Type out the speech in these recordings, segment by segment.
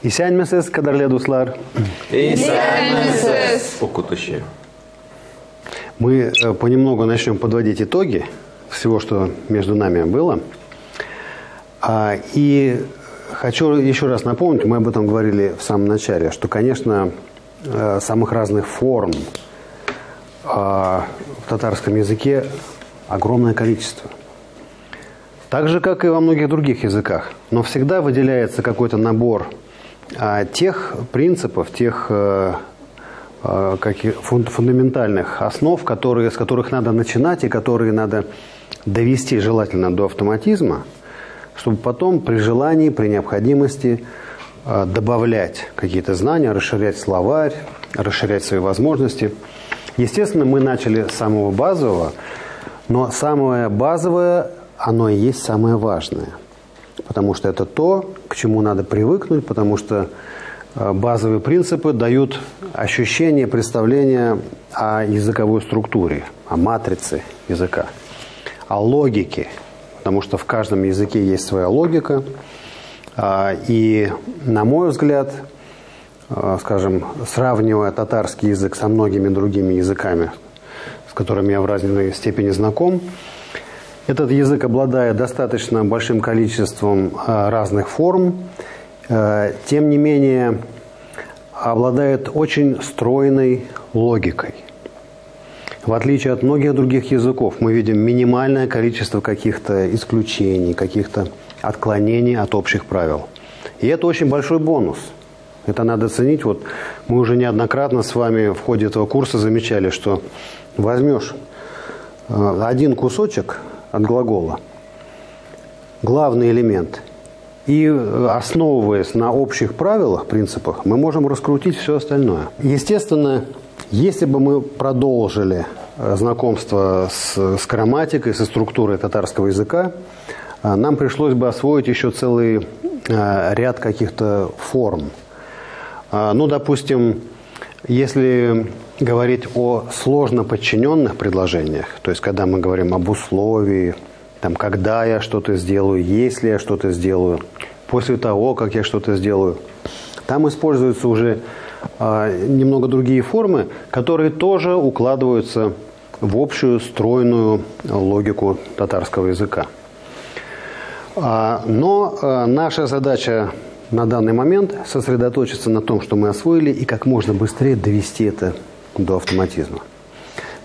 Исәнмесез, кадерле дуслар. Исәнмесез. Окутуще. Мы понемногу начнем подводить итоги всего, что между нами было. И хочу еще раз напомнить, мы об этом говорили в самом начале, что, конечно, самых разных форм в татарском языке огромное количество. Так же, как и во многих других языках. Но всегда выделяется какой-то набор тех принципов, тех фундаментальных основ, с которых надо начинать и которые надо довести желательно до автоматизма, чтобы потом при желании, при необходимости добавлять какие-то знания, расширять словарь, расширять свои возможности. Естественно, мы начали с самого базового, но самое базовое, оно и есть самое важное. Потому что это то, к чему надо привыкнуть, потому что базовые принципы дают ощущение, представление о языковой структуре, о матрице языка, о логике, потому что в каждом языке есть своя логика. И, на мой взгляд, скажем, сравнивая татарский язык со многими другими языками, с которыми я в разной степени знаком, этот язык обладает достаточно большим количеством разных форм, тем не менее обладает очень стройной логикой. В отличие от многих других языков, мы видим минимальное количество каких-то исключений, каких-то отклонений от общих правил. И это очень большой бонус. Это надо ценить. Вот мы уже неоднократно с вами в ходе этого курса замечали, что возьмешь один кусочек от глагола, главный элемент, и, основываясь на общих правилах, принципах, мы можем раскрутить все остальное. Естественно, если бы мы продолжили знакомство с грамматикой, со структурой татарского языка, нам пришлось бы освоить еще целый ряд каких-то форм. Ну, допустим, если говорить о сложно подчиненных предложениях, то есть когда мы говорим об условии, там, когда я что-то сделаю, если я что-то сделаю, после того, как я что-то сделаю, там используются уже немного другие формы, которые тоже укладываются в общую стройную логику татарского языка. Но наша задача на данный момент сосредоточиться на том, что мы освоили, и как можно быстрее довести это до автоматизма.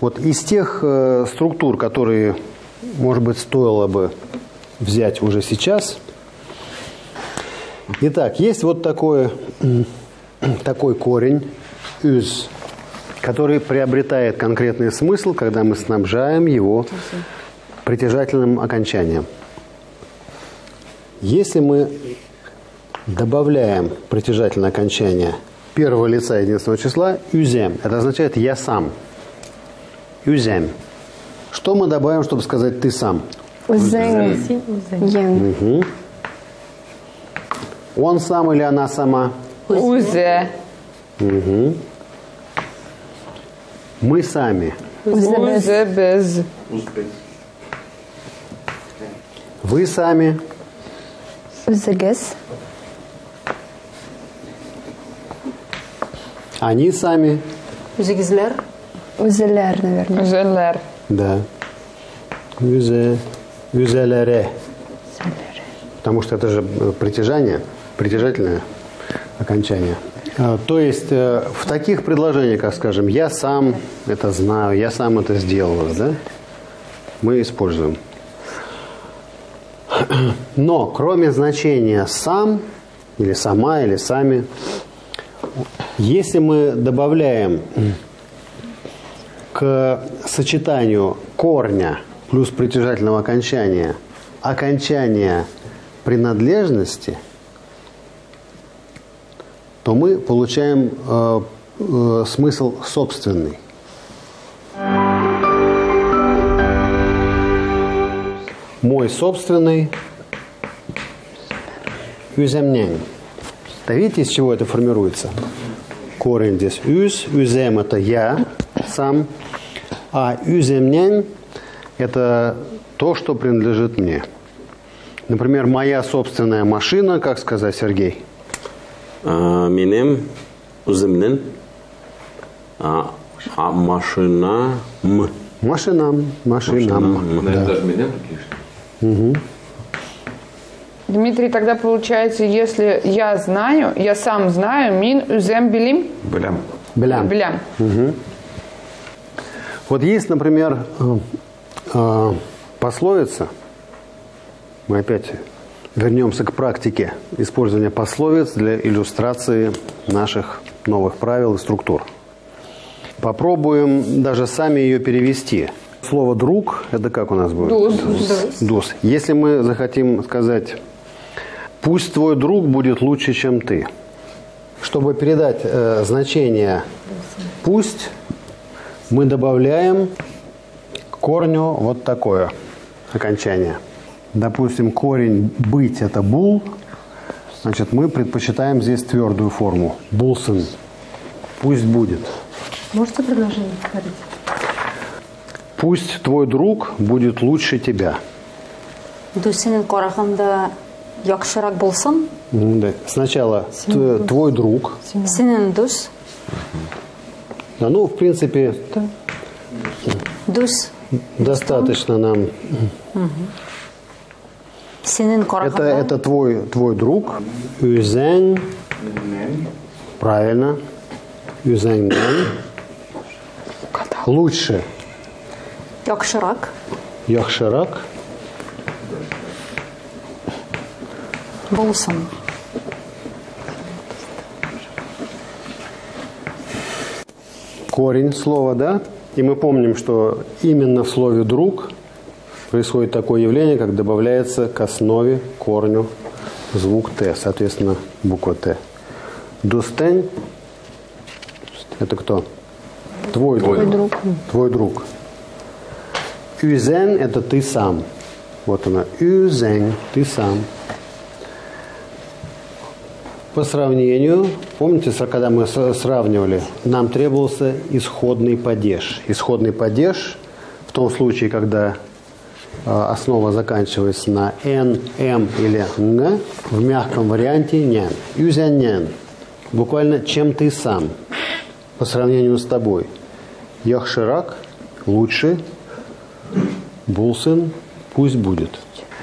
Вот из тех структур, которые, может быть, стоило бы взять уже сейчас. Итак, есть вот такой корень «üz», который приобретает конкретный смысл, когда мы снабжаем его притяжательным окончанием. Если мы добавляем притяжательное окончание первого лица единственного числа «üzem», это означает «я сам». «Üzem». Что мы добавим, чтобы сказать «ты сам»? «Üzem». Угу. Он сам или она сама? «Üze». Угу. Мы сами. «Üze без». Вы сами. «Üzegez». Они сами. Üzegizler. «Üzeler», наверное. Üzeler. Да. Üzelere. Потому что это же притяжательное окончание. То есть в таких предложениях, как, скажем, «я сам это знаю», «я сам это сделал», да, мы используем. Но кроме значения «сам» или «сама» или «сами», если мы добавляем к сочетанию корня плюс притяжательного окончания окончание принадлежности, то мы получаем смысл собственный. Мой собственный «üzemnen». Да, видите, из чего это формируется? Корень здесь «üz», «üzem» – это «я» сам, а «üzemnen» – это то, что принадлежит мне. Например, моя собственная машина, как сказать, Сергей? Минем уземнен машина м. Машинам. Наверное, даже меня тут пишет. Дмитрий, тогда получается, если я знаю, я сам знаю, мин үзем билим? Блям. Билям. Вот есть, например, пословица. Мы опять вернемся к практике использования пословиц для иллюстрации наших новых правил и структур. Попробуем даже сами ее перевести. Слово «друг» – это как у нас будет? Дус. Если мы захотим сказать «пусть твой друг будет лучше, чем ты», чтобы передать значение «пусть», мы добавляем к корню вот такое окончание. Допустим, корень «быть» – это «бул», значит, мы предпочитаем здесь твердую форму «булсен». Пусть будет. Можете предложение повторить? Пусть твой друг будет лучше тебя. Du senin qaraganda yaxshiroq bo'lsin. Да. Сначала твой друг. Senin dus. Да, ну, в принципе, Dus. достаточно нам. Senin qaraganda. Это твой друг. Үзен. Правильно. Үзенген. Лучше. Yaxshiroq. Яхширак. Bo'lsin. Корень слова, да? И мы помним, что именно в слове «друг» происходит такое явление, как добавляется к основе, корню, звук «т», соответственно, буква «т». Дустен – это кто? Твой друг. Твой друг. Үзен – это ты сам. Вот она. Үзен – ты сам. По сравнению, помните, когда мы сравнивали, нам требовался исходный падеж. Исходный падеж в том случае, когда основа заканчивается на «н», «м» или «н», в мягком варианте «нян». «Юзяннян». Буквально «чем ты сам» по сравнению с тобой. «Яхширак» – «лучше», «булсын» – «пусть будет».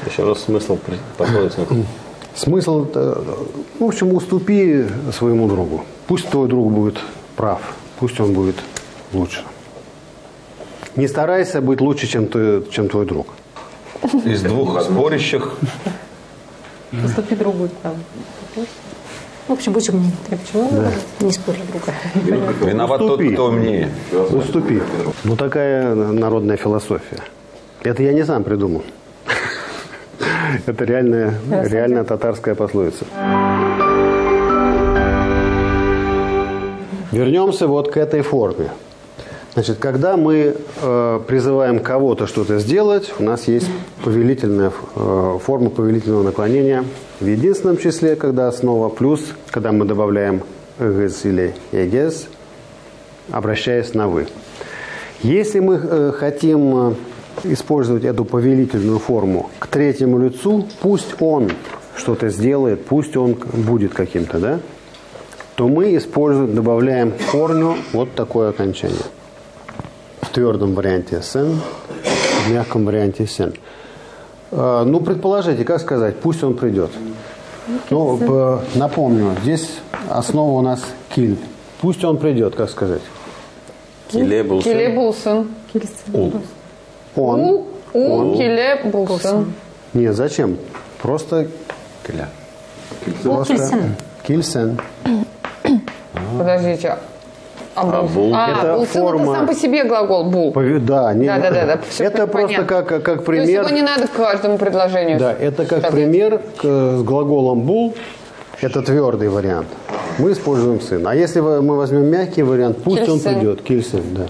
Еще раз смысл пословицы. Смысл, в общем, уступи своему другу. Пусть твой друг будет прав, пусть он будет лучше. Не старайся быть лучше, чем твой друг. Из двух спорящих. Уступи другу там. В общем, будь умнее. Да. Не спорь друга. Виноват тот, кто умнее. Уступи. Ну, такая народная философия. Это я не сам придумал. Это реальная татарская пословица. Вернемся вот к этой форме. Значит, когда мы призываем кого-то что-то сделать, у нас есть повелительная форма повелительного наклонения в единственном числе, когда основа, плюс, когда мы добавляем «эгез» или «эгез», обращаясь на «вы». Если мы хотим использовать эту повелительную форму к третьему лицу, пусть он что-то сделает, пусть он будет каким-то, да, то мы добавляем к корню вот такое окончание. В твердом варианте «сен», в мягком варианте «сен». Ну, предположите, как сказать, пусть он придет. Ну, напомню, здесь основа у нас «киль». Пусть он придет, как сказать? Киле булсын. Он. Киле булсын. Нет, зачем? Просто кильсен. Подождите. Бул. Это булсын форма... это сам по себе глагол бул. Да. Все это просто как пример. То есть его не надо к каждому предложению. Да, это как пример с глаголом бул. Это твердый вариант. Мы используем сын. А если мы возьмем мягкий вариант, пусть он придет. Кильсен, да.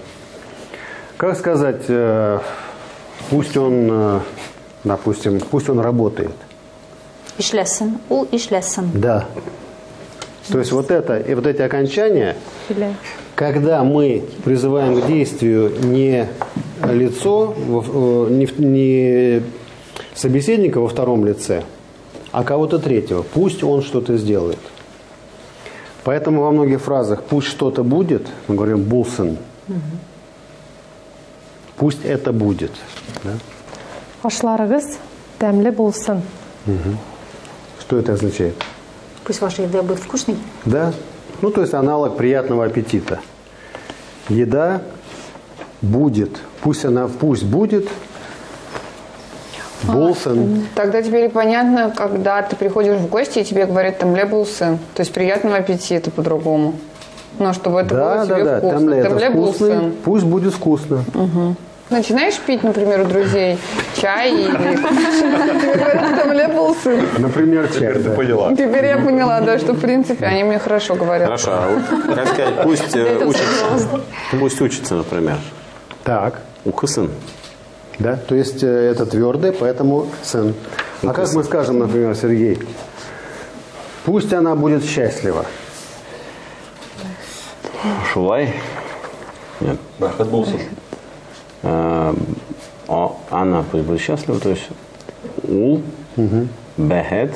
Как сказать, пусть он, допустим, пусть он работает. Ишлесен. Ул ишлесен. Да. То есть вот эти окончания, когда мы призываем к действию не лицо, не собеседника во втором лице, а кого-то третьего, пусть он что-то сделает. Поэтому во многих фразах «пусть что-то будет» мы говорим «булсен». Пусть это будет. Да? Ашларыгыз тәмле булсын. Что это означает? Пусть ваша еда будет вкусной. Да? Ну, то есть аналог приятного аппетита. Еда будет. Пусть будет. Булсен. Тогда теперь понятно, когда ты приходишь в гости, и тебе говорят «тамле булсын». То есть приятного аппетита по-другому. Но чтобы это было тебе вкусно. Тамле это Тамле вкусный. булсын. Пусть будет вкусно. Начинаешь пить, например, у друзей чай или тебе говорят «тамле булсын». Например, чай. Да. Теперь я поняла, да, что в принципе они мне хорошо говорят. Хорошо, а вот, как сказать, пусть учится, например. Так. Укысын. Да? То есть это твердое, поэтому сын. А как мы скажем, например, Сергей? Пусть она будет счастлива. Шулай. Нет. Бахат булсын. Она пусть будет счастлива, то есть ул, бехет,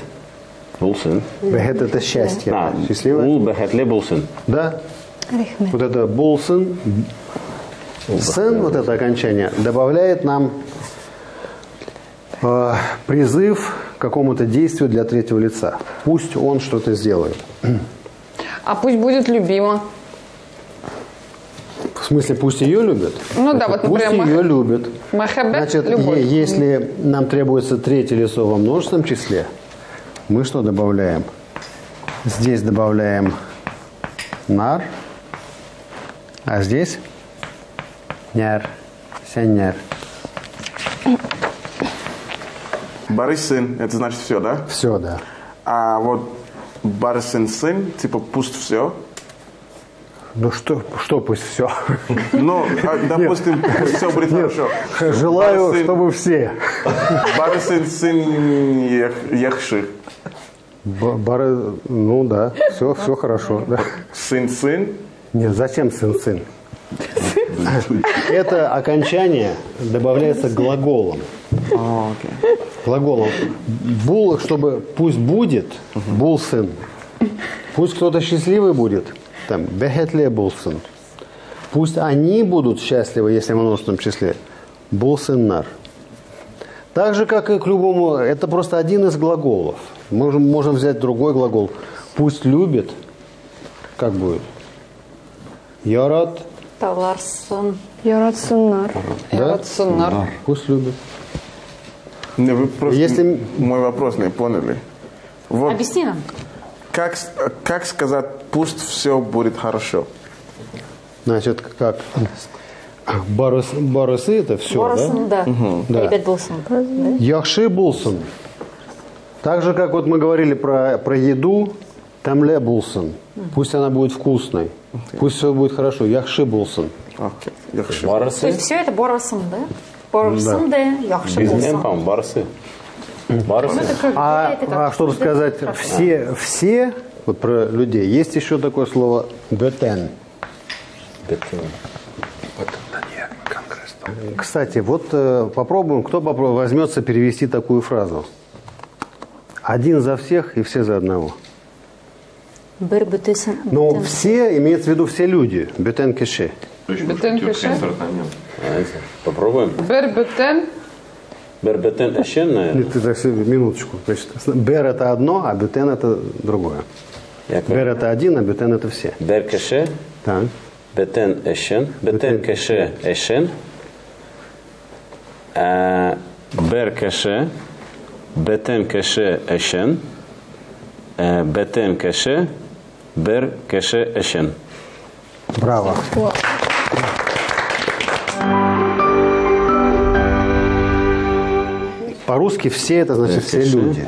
булсын. Бехет это счастье. А, Счастливо? ул, бехет, ле, булсын. Да? Рахмет. Вот это булсын. Сын, вот это окончание, добавляет нам призыв к какому-то действию для третьего лица. Пусть он что-то сделает. А пусть будет любима. В смысле, пусть ее любят? Ну да, вот, Пусть например, ее любят. Махаббет, Значит, любовь. если нам требуется третье лицо во множественном числе, мы что добавляем? Здесь добавляем нар, а здесь няр, сянняр. Барысын, это значит все, да? Все, да. А вот барысын сын, типа пусть все. Ну что пусть все? Ну, допустим, пусть все будет хорошо. Желаю, Барысын- чтобы все. Барысын сын ехши. Ну да, все хорошо. Да. Сын. Нет, зачем сын? Это окончание добавляется глаголом. Окей. Глаголом. Бул, чтобы пусть будет, бул сын. Пусть кто-то счастливый будет, там, бехетле бул сын. Пусть они будут счастливы, если в множественном числе, бул сын нар. Так же, как и к любому, это просто один из глаголов. Мы можем взять другой глагол. Пусть любит, как будет? Ярат. Таларсын. Яратсуннар. Да? Яратсуннар. Пусть любит. Не, вы просто Если- мой вопрос не поняли. Вот Объясни нам. как сказать, пусть все будет хорошо? Значит, как? Барысы это все, Борсын, да. Да. Ребят булсын. Да? Яхши булсын. Так же, как вот мы говорили про еду, тамле булсын. Пусть она будет вкусной. Пусть все будет хорошо. Яхши булсын. Окей. Яхши. То Барысы. есть все это борсын, да? Борсын, да, яхшы Бизнес, булсын. по-моему, барсы. Барсы. А чтобы сказать все вот про людей, есть еще такое слово бетен. Кстати, вот попробуем, кто возьмется перевести такую фразу. Один за всех и все за одного. Бір бүтесін. Но все имеется в виду все люди. Бетен кеше. Бетен кеше. Давайте попробуем. Бербетен. Бербетен эшен, наверное. Нет, ты так, минуточку. Значит, бер это одно, а бетен это другое. Бер это один, а бетен это все. Бер кеше, Так. бетен эшен, бетен кеше эшен, бер кеше, бетен кеше эшен, бетен кеше, бер кеше эшен. Браво. По-русски все это значит все люди.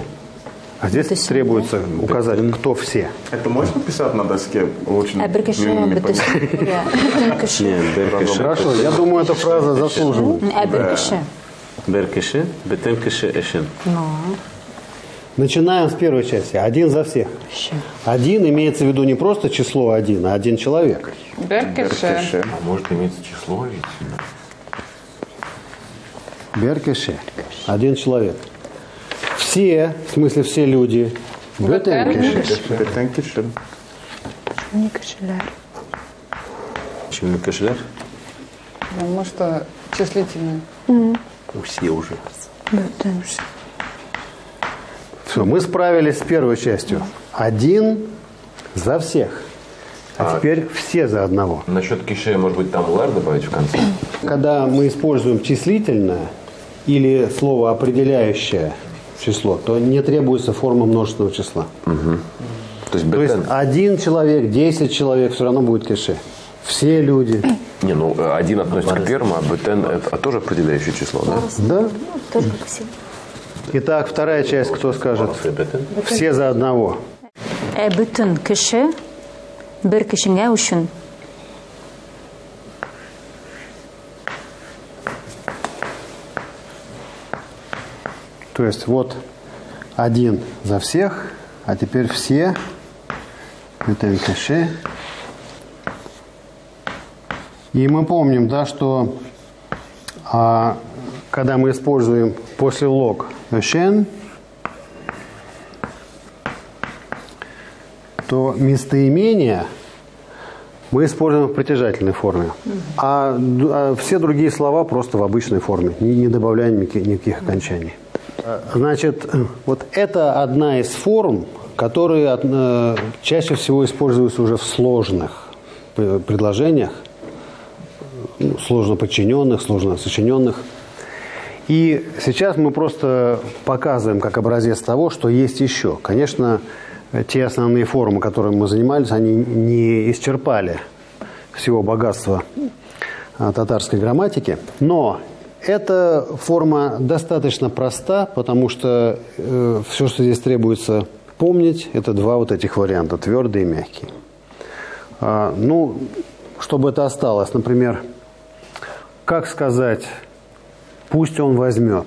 А здесь требуется указать, кто все. Это можно писать на доске? Очень Бір кеше длинными бүтесін. Бүтен кеше. Нет, бер кеше. Хорошо, я думаю, эта фраза заслуживает. Бір кеше. Бер кеше, бетен кеше эшен. Ну, Начинаем с первой части. Один за всех. Один имеется в виду не просто число один, а один человек. Беркеше. Яхши. А может иметься число ведь? Беркеше. Один человек. Все, в смысле все люди. Бетенкеше. Бетенкишин. Не кошеляр. Почему кошелер? Потому что числительное. Все уже. Все, мы справились с первой частью. Один за всех. А теперь все за одного. Насчет кише, может быть, там лар добавить в конце? Когда мы используем числительное или слово определяющее число, то не требуется форма множественного числа. То есть То есть бетен. один человек, 10 человек, все равно будет кише. Все люди. Не, ну один относится к первому, а бетен это тоже определяющее число, да? Да? Тоже как все. Итак, вторая часть, кто скажет? Бетен. Все за одного. Бүтін кіші бір кішіңе үшін. То есть вот один за всех, а теперь все. Это кише. И мы помним, да, что когда мы используем после лог «ошен», то местоимение мы используем в притяжательной форме, а все другие слова просто в обычной форме, не добавляя никаких окончаний. Значит, вот это одна из форм, которые чаще всего используются уже в сложных предложениях, сложно подчиненных, сложно сочиненных. И сейчас мы просто показываем как образец того, что есть еще. Конечно, те основные формы, которыми мы занимались, они не исчерпали всего богатства татарской грамматики. Но эта форма достаточно проста, потому что все, что здесь требуется помнить, это два вот этих варианта, твердый и мягкий. Ну, чтобы это осталось, например, как сказать «пусть он возьмет».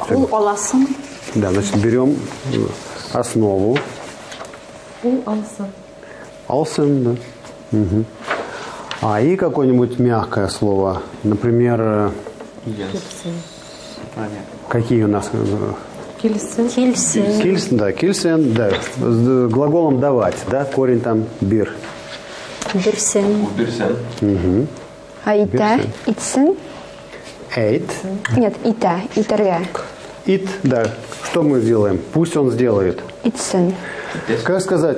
Ул аласын. Да, значит, берем основу. Ул алсын. Алсын, да. Угу. И какое-нибудь мягкое слово. Например, какие у нас? Кильсен. Кильсен. Кильсен, да, кильсен, да. С глаголом давать, да, корень там бир. Бирсен. Берсен. А ита, итсен? Эйт. Нет, ита, итерге. Ит, да. Что мы делаем? Пусть он сделает. Итсен. Как сказать?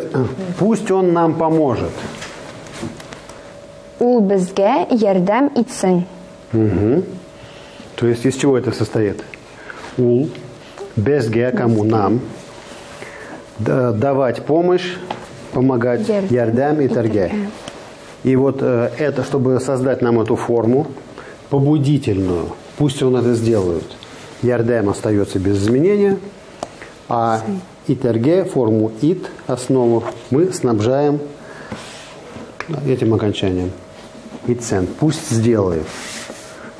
Пусть он нам поможет. Ул безге ярдәм итсен. Угу. То есть из чего это состоит? Ул, безге, кому? Нам. Давать помощь, помогать. Ярдәм и тарге. И вот это, чтобы создать нам эту форму побудительную, пусть он это сделает. Ярдем остается без изменения, а итерге, форму ит, основу, мы снабжаем этим окончанием. Итсен, пусть сделает,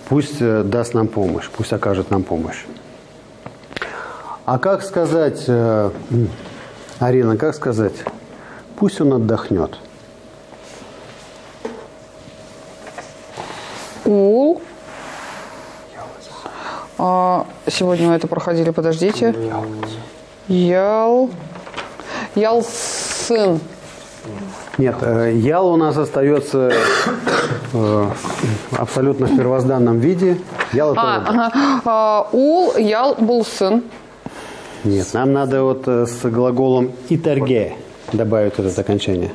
пусть даст нам помощь, пусть окажет нам помощь. А как сказать, Арина, как сказать, пусть он отдохнет? Ул. Сегодня мы это проходили, подождите. Ялсын. Нет, ял у нас остается абсолютно в первозданном виде. Ял это Ул, ял, булсын. Нет, нам надо вот с глаголом итерге добавить вот это окончание.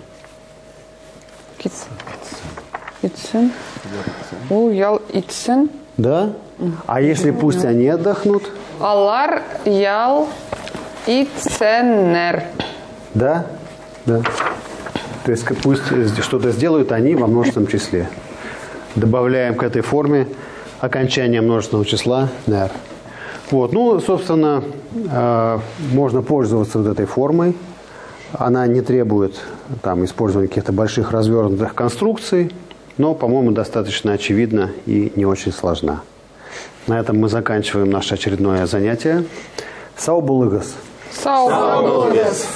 Итсен. Ул, ял, итсен. Да? А если пусть они отдохнут? Алар, ял, итсенер. Да? Да. То есть пусть что-то сделают они во множественном числе. Добавляем к этой форме окончание множественного числа «нер». Вот. Ну, собственно, можно пользоваться вот этой формой. Она не требует там, использования каких-то больших развернутых конструкций, но, по-моему, достаточно очевидна и не очень сложна. На этом мы заканчиваем наше очередное занятие. Сау булыгас. Сау булыгас.